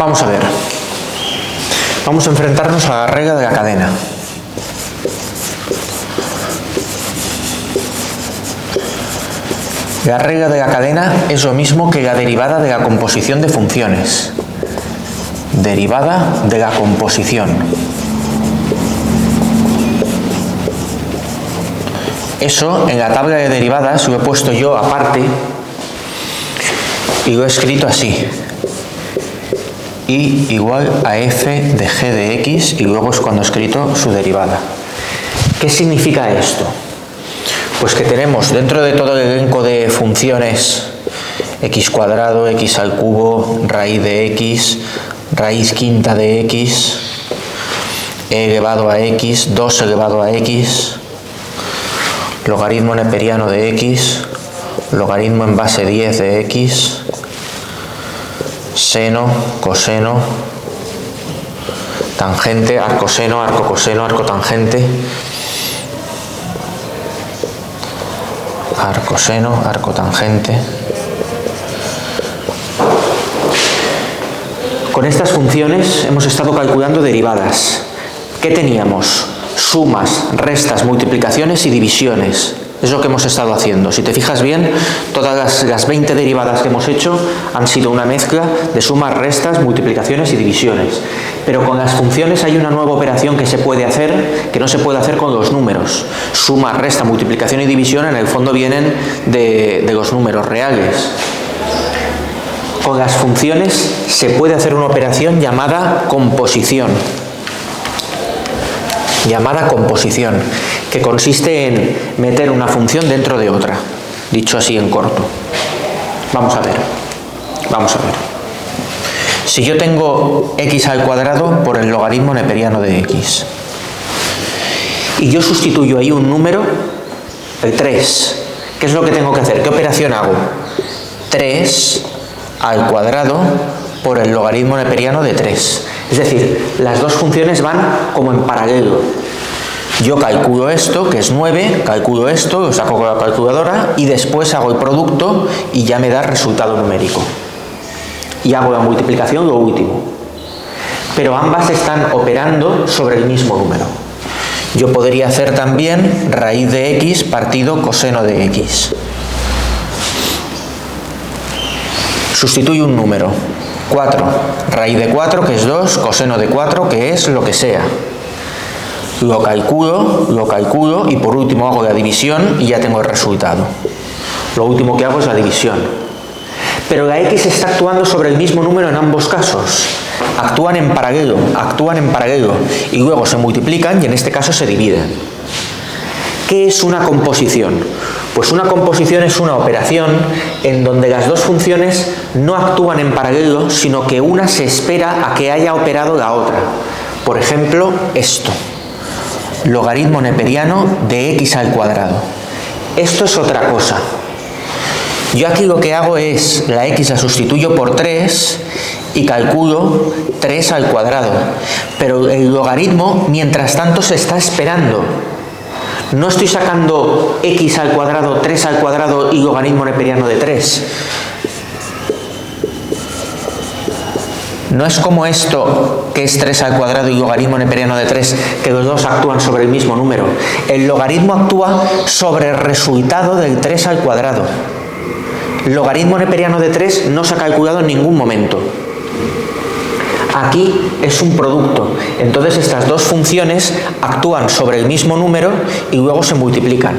Vamos a ver. Vamos a enfrentarnos a la regla de la cadena. La regla de la cadena es lo mismo que la derivada de la composición de funciones. Derivada de la composición. Eso en la tabla de derivadas lo he puesto yo aparte y lo he escrito así. Y igual a f de g de x, y luego es cuando he escrito su derivada. ¿Qué significa esto? Pues que tenemos dentro de todo el elenco de funciones x cuadrado, x al cubo, raíz de x, raíz quinta de x, e elevado a x, 2 elevado a x, logaritmo neperiano de x, logaritmo en base 10 de x, seno, coseno, tangente, arcoseno, arcocoseno, arcotangente, arcoseno, arcotangente. Con estas funciones hemos estado calculando derivadas. ¿Qué teníamos? Sumas, restas, multiplicaciones y divisiones. Es lo que hemos estado haciendo. Si te fijas bien, todas las 20 derivadas que hemos hecho han sido una mezcla de sumas, restas, multiplicaciones y divisiones. Pero con las funciones hay una nueva operación que se puede hacer, que no se puede hacer con los números. Suma, resta, multiplicación y división en el fondo vienen de los números reales. Con las funciones se puede hacer una operación llamada composición. Que consiste en meter una función dentro de otra, dicho así en corto. Vamos a ver. Si yo tengo x al cuadrado por el logaritmo neperiano de x, y yo sustituyo ahí un número, el 3, ¿qué es lo que tengo que hacer? ¿Qué operación hago? 3 al cuadrado por el logaritmo neperiano de 3. Es decir, las dos funciones van como en paralelo. Yo calculo esto, que es 9, calculo esto, lo saco con la calculadora y después hago el producto y ya me da resultado numérico. Y hago la multiplicación lo último. Pero ambas están operando sobre el mismo número. Yo podría hacer también raíz de x partido coseno de x. Sustituyo un número. 4. Raíz de 4, que es 2, coseno de 4, que es lo que sea. Lo calculo y por último hago la división y ya tengo el resultado. Lo último que hago es la división. Pero la x está actuando sobre el mismo número en ambos casos. Actúan en paralelo y luego se multiplican y en este caso se dividen. ¿Qué es una composición? Pues una composición es una operación en donde las dos funciones no actúan en paralelo, sino que una se espera a que haya operado la otra. Por ejemplo, esto. Logaritmo neperiano de x al cuadrado. Esto es otra cosa. Yo aquí lo que hago es, la x la sustituyo por 3 y calculo 3 al cuadrado. Pero el logaritmo, mientras tanto, se está esperando. No estoy sacando x al cuadrado, 3 al cuadrado y logaritmo neperiano de 3. No es como esto, que es 3 al cuadrado y logaritmo neperiano de 3, que los dos actúan sobre el mismo número. El logaritmo actúa sobre el resultado del 3 al cuadrado. Logaritmo neperiano de 3 no se ha calculado en ningún momento. Aquí es un producto. Entonces estas dos funciones actúan sobre el mismo número y luego se multiplican.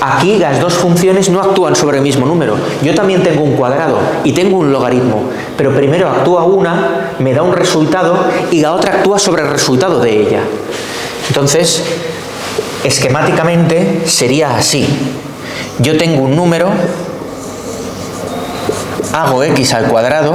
Aquí las dos funciones no actúan sobre el mismo número. Yo también tengo un cuadrado y tengo un logaritmo, pero primero actúa una, me da un resultado y la otra actúa sobre el resultado de ella. Entonces, esquemáticamente sería así. Yo tengo un número, hago x al cuadrado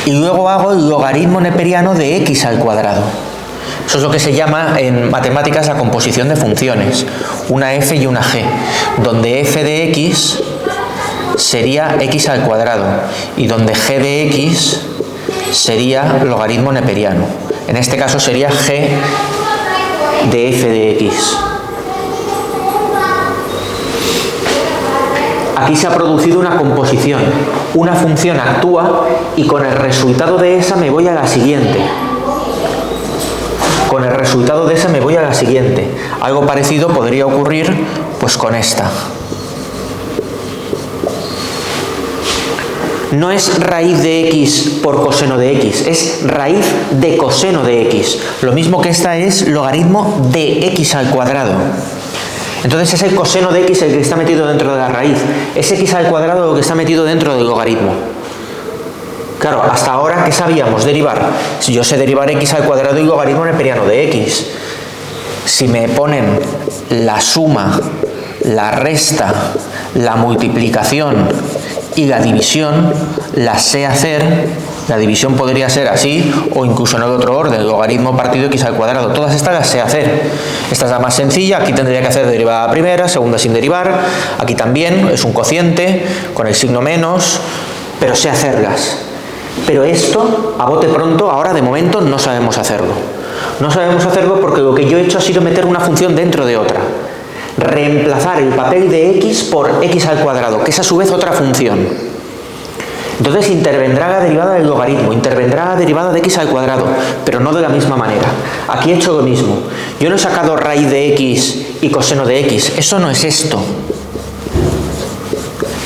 y luego hago el logaritmo neperiano de x al cuadrado. Eso es lo que se llama en matemáticas la composición de funciones, una f y una g, donde f de x sería x al cuadrado y donde g de x sería logaritmo neperiano. En este caso sería g de f de x. aquí se ha producido una composición. Una función actúa y con el resultado de esa me voy a la siguiente. Con el resultado de esa me voy a la siguiente. Algo parecido podría ocurrir pues con esta. No es raíz de x por coseno de x, es raíz de coseno de x. Lo mismo que esta es logaritmo de x al cuadrado. Entonces es el coseno de x el que está metido dentro de la raíz. Es x al cuadrado lo que está metido dentro del logaritmo. Claro, hasta ahora, ¿qué sabíamos? Derivar. Si yo sé derivar x al cuadrado y logaritmo neperiano de x. Si me ponen la suma, la resta, la multiplicación y la división, la sé hacer. La división podría ser así o incluso en el otro orden, logaritmo partido x al cuadrado. Todas estas las sé hacer. Esta es la más sencilla, aquí tendría que hacer derivada primera, segunda sin derivar. Aquí también es un cociente con el signo menos, pero sé hacerlas. Pero esto, a bote pronto, ahora de momento no sabemos hacerlo. No sabemos hacerlo porque lo que yo he hecho ha sido meter una función dentro de otra. Reemplazar el papel de x por x al cuadrado, que es a su vez otra función. Entonces intervendrá la derivada del logaritmo, intervendrá la derivada de x al cuadrado, pero no de la misma manera. Aquí he hecho lo mismo. Yo no he sacado raíz de x y coseno de x. Eso no es esto.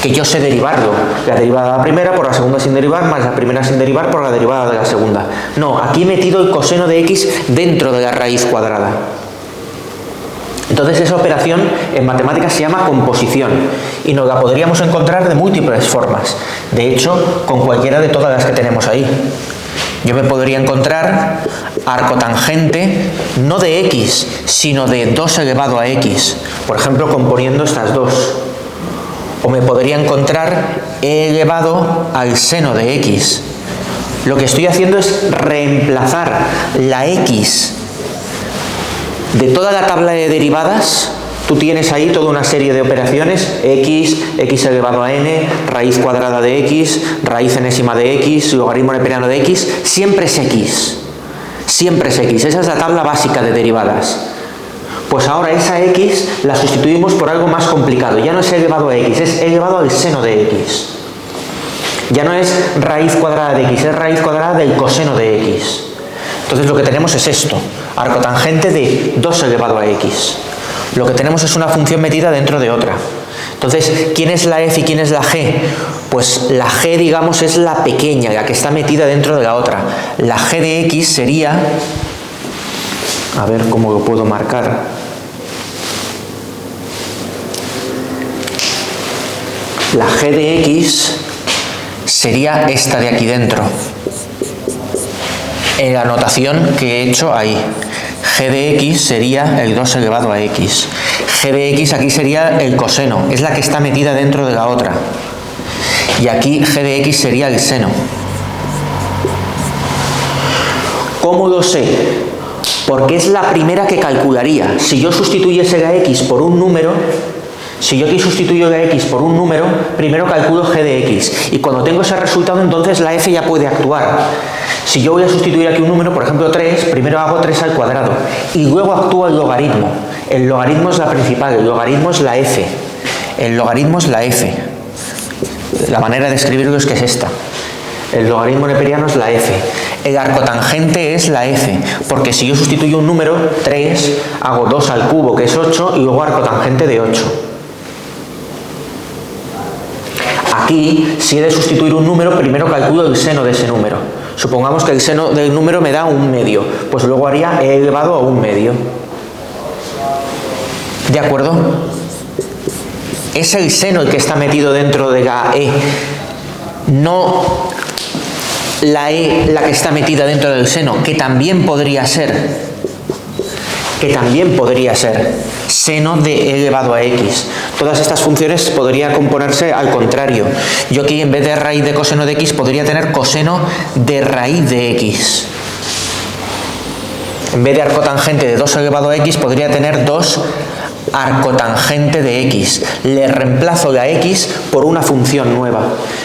Que yo sé derivarlo. La derivada de la primera por la segunda sin derivar, más la primera sin derivar por la derivada de la segunda. No, aquí he metido el coseno de x dentro de la raíz cuadrada. Entonces esa operación en matemáticas se llama composición y nos la podríamos encontrar de múltiples formas. De hecho, con cualquiera de todas las que tenemos ahí. Yo me podría encontrar arcotangente no de x, sino de 2 elevado a x. Por ejemplo, componiendo estas dos. O me podría encontrar e elevado al seno de x. Lo que estoy haciendo es reemplazar la x de toda la tabla de derivadas. Tú tienes ahí toda una serie de operaciones, x elevado a n, raíz cuadrada de x, raíz enésima de x, logaritmo neperiano de x, siempre es x. Siempre es x. Esa es la tabla básica de derivadas. Pues ahora esa x la sustituimos por algo más complicado. Ya no es elevado a x, es elevado al seno de x. Ya no es raíz cuadrada de x, es raíz cuadrada del coseno de x. Entonces lo que tenemos es esto, arcotangente de 2 elevado a x. Lo que tenemos es una función metida dentro de otra. Entonces, ¿quién es la f y quién es la g? Pues la g, digamos, es la pequeña, la que está metida dentro de la otra. La g de x sería... A ver cómo lo puedo marcar. La g de x sería esta de aquí dentro. En la notación que he hecho ahí. G de x sería el 2 elevado a x. G de x aquí sería el coseno, es la que está metida dentro de la otra. Y aquí G de x sería el seno. ¿Cómo lo sé? Porque es la primera que calcularía. Si yo sustituyese la x por un número, si yo aquí sustituyo la x por un número, primero calculo g de x. Y cuando tengo ese resultado, entonces la f ya puede actuar. Si yo voy a sustituir aquí un número, por ejemplo 3, primero hago 3 al cuadrado. Y luego actúa el logaritmo. El logaritmo es la principal, el logaritmo es la f. El logaritmo es la f. La manera de escribirlo es que es esta. El logaritmo neperiano es la f. El arcotangente es la f, porque si yo sustituyo un número, 3, hago 2 al cubo, que es 8, y luego arcotangente de 8. Aquí, si he de sustituir un número, primero calculo el seno de ese número. Supongamos que el seno del número me da 1/2, pues luego haría e elevado a 1/2. ¿De acuerdo? Es el seno el que está metido dentro de la e, no la e la que está metida dentro del seno, que también podría ser seno de e elevado a x. Todas estas funciones podría componerse al contrario. Yo aquí en vez de raíz de coseno de x podría tener coseno de raíz de x. En vez de arcotangente de 2 elevado a x podría tener 2 arcotangente de x. Le reemplazo la x por una función nueva.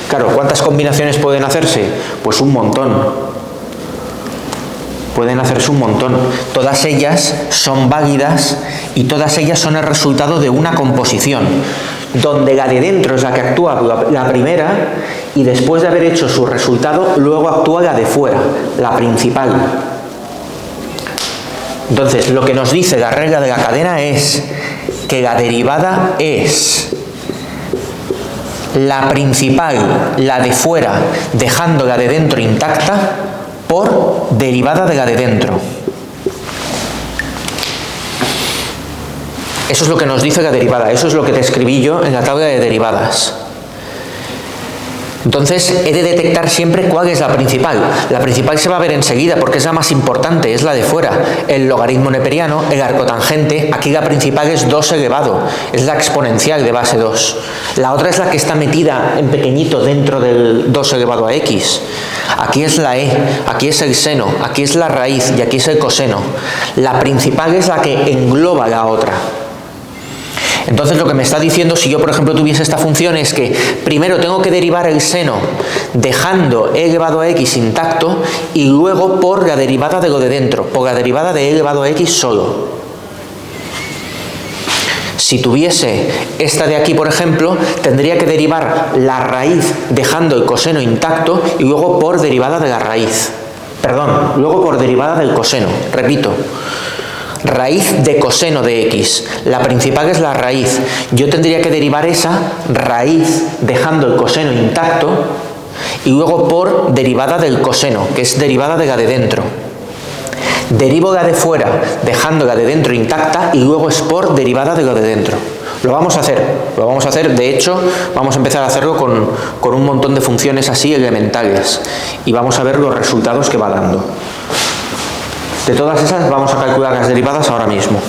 Claro, ¿cuántas combinaciones pueden hacerse? Pues un montón. Pueden hacerse un montón. Todas ellas son válidas y todas ellas son el resultado de una composición. donde la de dentro es la que actúa la primera y después de haber hecho su resultado, luego actúa la de fuera, la principal. Entonces, lo que nos dice la regla de la cadena es que la derivada es la principal, la de fuera, dejando la de dentro intacta, por derivada de la de dentro. Eso es lo que nos dice la derivada, eso es lo que te escribí yo en la tabla de derivadas. Entonces, he de detectar siempre cuál es la principal. La principal se va a ver enseguida porque es la más importante, es la de fuera. El logaritmo neperiano, el arcotangente, aquí la principal es 2 elevado, es la exponencial de base 2. La otra es la que está metida en pequeñito dentro del 2 elevado a x. Aquí es la e, aquí es el seno, aquí es la raíz y aquí es el coseno. La principal es la que engloba la otra. Entonces lo que me está diciendo, si yo por ejemplo tuviese esta función, es que primero tengo que derivar el seno dejando e elevado a x intacto y luego por la derivada de lo de dentro, por la derivada de e elevado a x solo. Si tuviese esta de aquí, por ejemplo, tendría que derivar la raíz dejando el coseno intacto y luego por derivada de la raíz. Perdón, luego por derivada del coseno, repito. Raíz de coseno de x. La principal es la raíz. Yo tendría que derivar esa raíz dejando el coseno intacto y luego por derivada del coseno, que es derivada de la de dentro. Derivo la de fuera dejando la de dentro intacta y luego es por derivada de lo de dentro. Lo vamos a hacer, de hecho, vamos a empezar a hacerlo con un montón de funciones así elementales y vamos a ver los resultados que va dando. De todas esas vamos a calcular las derivadas ahora mismo.